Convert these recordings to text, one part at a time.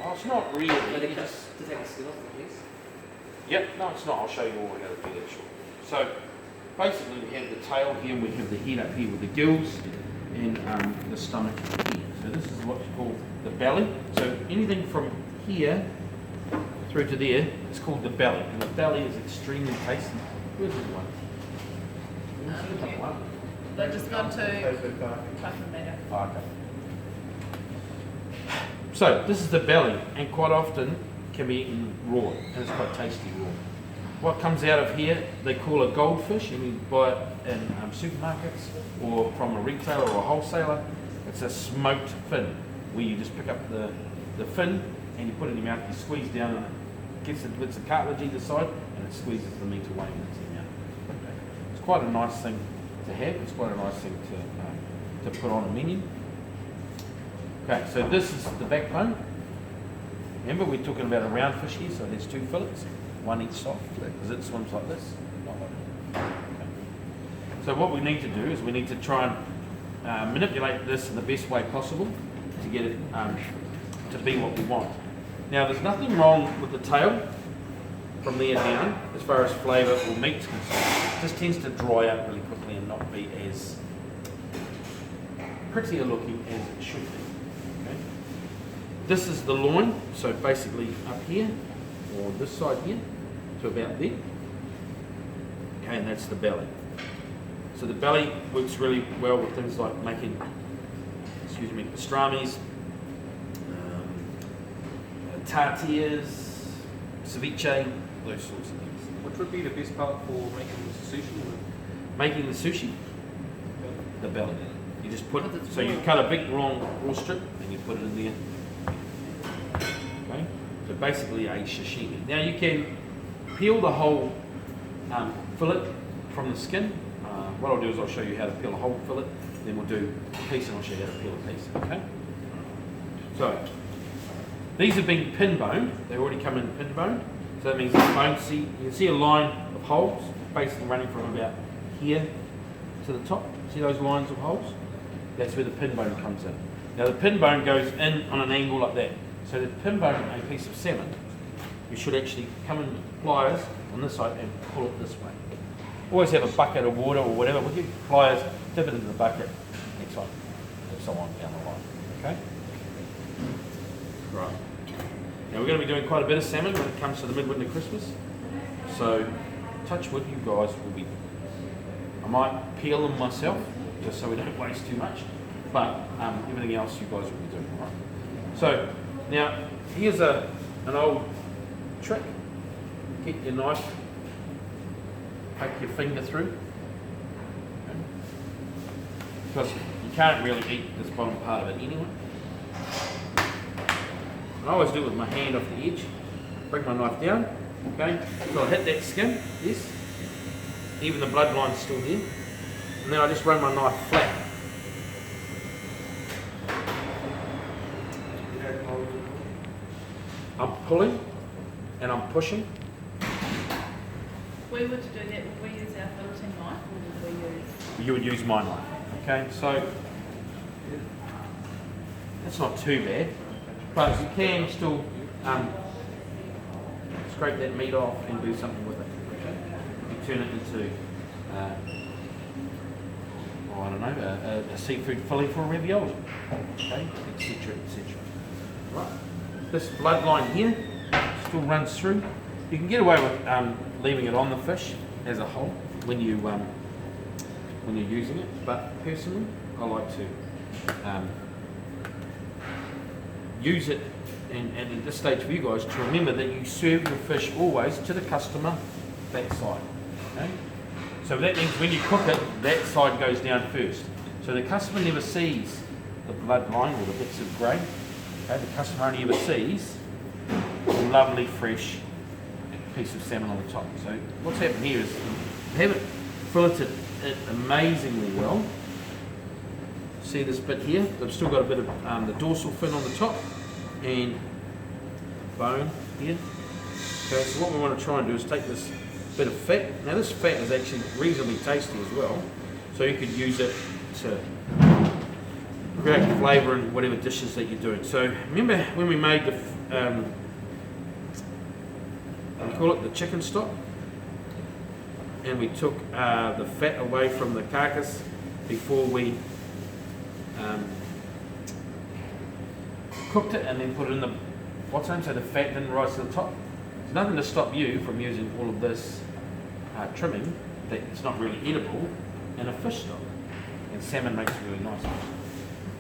Oh, it's not really. But it cuts to take the skin off the piece. Yep, no, it's not. I'll show you all how to do that shortly. So, basically, we have the tail here, we have the head up here with the gills, and the stomach here. So this is what's called the belly. So anything from here through to there is called the belly, and the belly is extremely tasty. Where's the one? They've just gone to Clapham Meadow. Okay. So this is the belly, and quite often can be eaten raw, and it's quite tasty raw. What comes out of here, they call a goldfish, and you buy it in supermarkets or from a retailer or a wholesaler. It's a smoked fin, where you just pick up the fin and you put it in your mouth, you squeeze down and it gets the bits of cartilage either side, and it squeezes the meat away when it's in your mouth. Okay. It's quite a nice thing to have, it's quite a nice thing to put on a menu. Okay, so this is the backbone. Remember, we're talking about a round fish here, so there's two fillets, one each side, because it swims like this, not like that. Okay. So what we need to do is we need to try and manipulate this in the best way possible to get it to be what we want. Now, there's nothing wrong with the tail from there down as far as flavour or meat's concerned. It just tends to dry out really quickly and not be as prettier looking as it should be. Okay. This is the loin, so basically up here, or this side here, to about there. Okay, and that's the belly. So the belly works really well with things like making, pastrami's, tartars, ceviche, those sorts of things. What would be the best part for making the sushi? Making the sushi, the belly. You just put it, so you cut a big raw strip and you put it in there. Okay, so basically a sashimi. Now you can peel the whole fillet from the skin. What I'll do is I'll show you how to peel a whole fillet, then we'll do a piece and I'll show you how to peel a piece. Okay. So these have been pin boned. They already come in pin boned. So that means you can see a line of holes basically running from about here to the top. See those lines of holes? That's where the pin bone comes in. Now the pin bone goes in on an angle like that. So to pin bone a piece of salmon, you should actually come in with pliers on this side and pull it this way. Always have a bucket of water or whatever with you. Pliers, dip it into the bucket, next one, and so on down the line. Okay? Right. Now we're going to be doing quite a bit of salmon when it comes to the midwinter Christmas. So, touch wood, you guys will be. I might peel them myself, just so we don't waste too much. But everything else you guys will be doing. Right? So, now here's an old trick. Get your knife, poke your finger through. Okay. Because you can't really eat this bottom part of it anyway. I always do it with my hand off the edge, bring my knife down, okay, so I hit that skin, yes, even the bloodline's still there, and then I just run my knife flat. I'm pulling and I'm pushing. If we were to do that, would we use our filleting knife or would we use? You would use my knife, okay, so that's not too bad. But you can still scrape that meat off and do something with it. Okay? You turn it into, I don't know, a seafood fillet for a ravioli, okay, etc., etc. Right. This bloodline here still runs through. You can get away with leaving it on the fish as a whole when you're using it. But personally, I like to. Use it, and at this stage for you guys to remember that you serve your fish always to the customer that side. Okay? So that means when you cook it, that side goes down first. So the customer never sees the bloodline or the bits of grain. Okay? The customer only ever sees a lovely fresh piece of salmon on the top. So what's happened here is we have it filleted it amazingly well. See this bit here? I've still got a bit of the dorsal fin on the top and bone here. Okay, so what we want to try and do is take this bit of fat. Now this fat is actually reasonably tasty as well, so you could use it to create flavour in whatever dishes that you're doing. So remember when we made the, we call it the chicken stock, and we took the fat away from the carcass before we cooked it, and then put it in the what's name so the fat didn't rise to the top. There's nothing to stop you from using all of this trimming that it's not really edible in a fish stock, and salmon makes it really nice.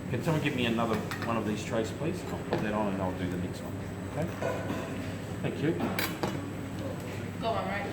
Can someone give me another one of these trays, please? I'll put that on and I'll do the next one. Okay? Thank you. Go on, right?